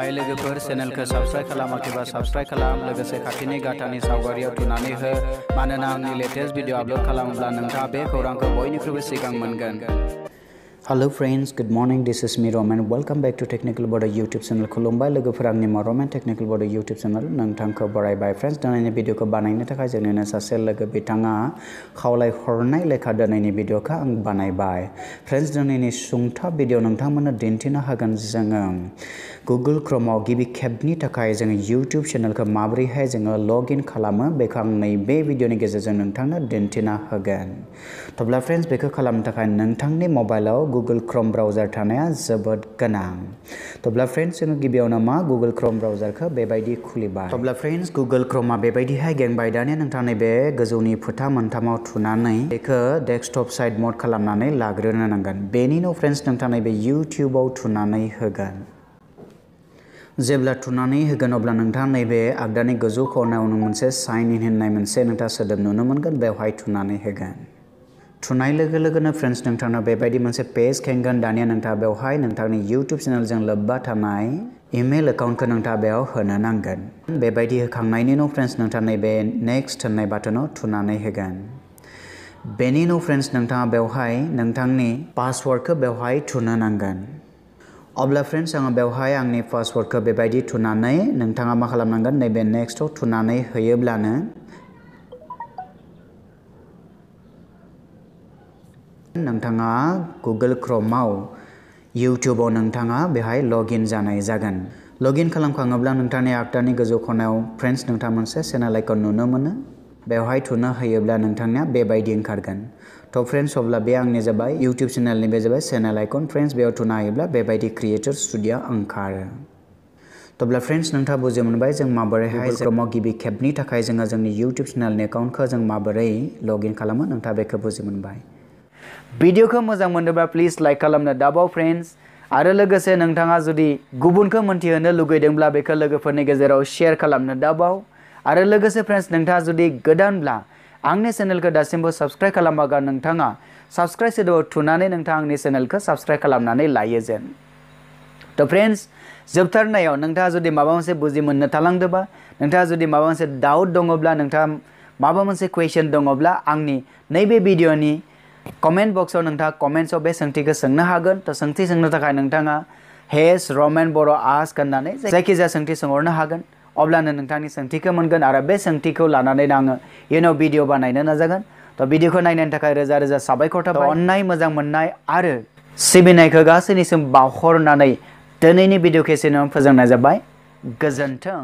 हाय लोगोफोर चेनेलखौ subscribe खालामाखैबा subscribe खालाम लोगोसे खाथिनि गाथानि सावगारियाव थुनानै हो मानोना आंनि लेटेस्ट भिडिअ आपलोड खालामोब्ला नोंथाङा बे खौरांखौ बयनिख्रुइबो सिगां मोनगोन। Hello friends, good morning. This is me Roman. Welcome back to Technical Bodo YouTube channel. खुलुमबाय लोगोफोर आंनि Roman Technical Bodo YouTube channel नोंथांखौ बरायबाय फ्रेन्ड्स। दिनैनि भिडिअखौ बानायनो थाखाय जोंनिनो सासे लोगो बिथाङा खावलायहरनाय लेखा दिनैनि भिडिअखौ आं बानायबाय। फ्रेन्ड्स दिनैनि सुंथाब भिडिअ नोंथांमोननो दिन्थिनो हागोन जोङो Google Chroma गिबि खेबनि थाखाय जोङो YouTube चेनेलखौ माबोरैहाय जोङो लग इन खालामो बेखौ आं नैबे भिडिअनि गेजेरजों नोंथांनो दिन्थिना होगोन। थब्ला फ्रेन्ड्स बेखौ खालामनो थाखाय नोंथांनि मबाइलाव Google Chrome ब्राउजार थानाया जोबोद गोनां। थब्ला फ्रेन्ड्स जोङो गिबियावनो Google Chrome ब्राउजारखौ बेबायदि खुलिबाय। थब्ला फ्रेन्ड्स Google Chroma बेबायदिहाय गेंबाय दानिया नोंथाङा नैबे गोजौनि फोथा मोनथामाव थुनानै बेखौ डेस्कटप साइड मड खालामनानै लाग्रोनो नांगोन। बेनि उनाव फ्रेन्ड्स नोंथाङा नैबे YouTubeआव थुनानै होगोन। जेब्ला थुनानै होगोन अब्ला नोंथाङा नैबे आगदानि गोजौ खनायाव मोनसे साइन इन होननाय मोनसे नोंथाङा सोदोब नुनो मोनगोन बेवहाय थुनानै होगोन। थुनाय लोगो लोगोनो फ्रेन्ड्स नोंथांनो बेबायदि मोनसे पेज खेंगोन। दानिया नोंथाङा बेवहाय नोंथांनि YouTube चेनेलजों लोब्बा थानाय इमेल एकाउन्टखौ नोंथाङा बेयाव होनो नांगोन। बेबायदि होखांनायनि उनाव फ्रेन्ड्स नोंथाङा नैबे नेक्स्ट होननाय बाटनाव थुनानै होगोन। बेनि उनाव फ्रेन्ड्स नोंथाङा बेवहाय नोंथांनि पासवर्डखौ बेवहाय थुनो नांगोन। अब्ला फ्रेन्ड्स आङो बेवहाय आंनि पासवर्डखौ बेबायदि थुनानै नोंथाङा मा खालामनांगोन नैबे नेक्स्टआव थुनानै होयोब्लानो नोंथाङा Google Chromeआव YouTubeआव नोंथाङा बेहाय लगइन जानाय जागोन। लगइन खालामखाङोब्ला नोंथांनि आगदानि गोजौ खनायाव फ्रेन्ड्स नोंथाङा मोनसे चेनेल आइकन नुनो मोनो बेवहाय थुना होयोब्ला नोंथांनिया बेबायदि ओंखारगोन। थ' फ्रेन्ड्स अब्ला बे आंनि जाबाय YouTube चेनेलनि बे जाबाय चेनेल आइकन फ्रेन्ड्स बेयाव थुना होयोब्ला बेबायदि क्रिएटर स्टुडिअ ओंखारो। थब्ला फ्रेन्ड्स नोंथाङा बुजि मोनबाय जों माबोरैहाय Chromeआव गिबि खेबनि थाखाय जोङो जोंनि YouTube चेनेलनि एकाउन्टखौ जों माबोरै लगइन खालामो नोंथाङा बेखौ बुजि मोनबाय। भिडिअखौ मोजां मोनोब्ला प्लिज लाइक खालामनो दाबाव फ्रेन्ड्स आरो लोगोसे नोंथाङा जुदि गुबुनखौ मोनथिहोनो लुगैदोंब्ला बेखौ लोगोफोरनि गेजेराव शेयार खालामनो दाबाव आरो लोगोसे फ्रेन्ड्स नोंथाङा जुदि गोदानब्ला आंनि चेनेलखौ दासिमबो साबस्क्राइब खालामाबा नोंथाङा साबस्क्राइब सोदोबाव थुनानै नोंथाङा आंनि चेनेलखौ साबस्क्राइब खालामनानै लायो जेन। थ' फ्रेन्ड्स जोबथारनायाव नोंथाङा जुदि माबा मोनसे बुजि मोननो थालांदोंबा नोंथाङा जुदि माबा मोनसे डाउट दङब्ला नोंथाङा माबा मोनसे कुइसन दङब्ला आंनि नैबे भिडिअनि कमेन्ट बक्सआव नोंथाङा कमेन्ट्सआव बे सोंथिखौ सोंनो हागोन। थ' सोंथि सोंनो थाखाय नोंथाङा हेस रमेन बर' आस्क होननानै जायखिजाया सोंथि सोंहरनो हागोन अब्लानो नोंथांनि सोंथिखौ मोनगोन आरो बे सोंथिखौ लानानै आङो इयुनाव भिडिअ बानायनो नाजागोन। थ' भिडिअखौ नायनायनि थाखाय रोजा रोजा साबायखर थाबाय। अननाय मोजां मोननाय आरो सिबिनायखौ गासैनिसिम बावहरनानै दिनैनि भिडिअ एसेयावनो फोजोबनाय जाबाय। गोजोन्थों।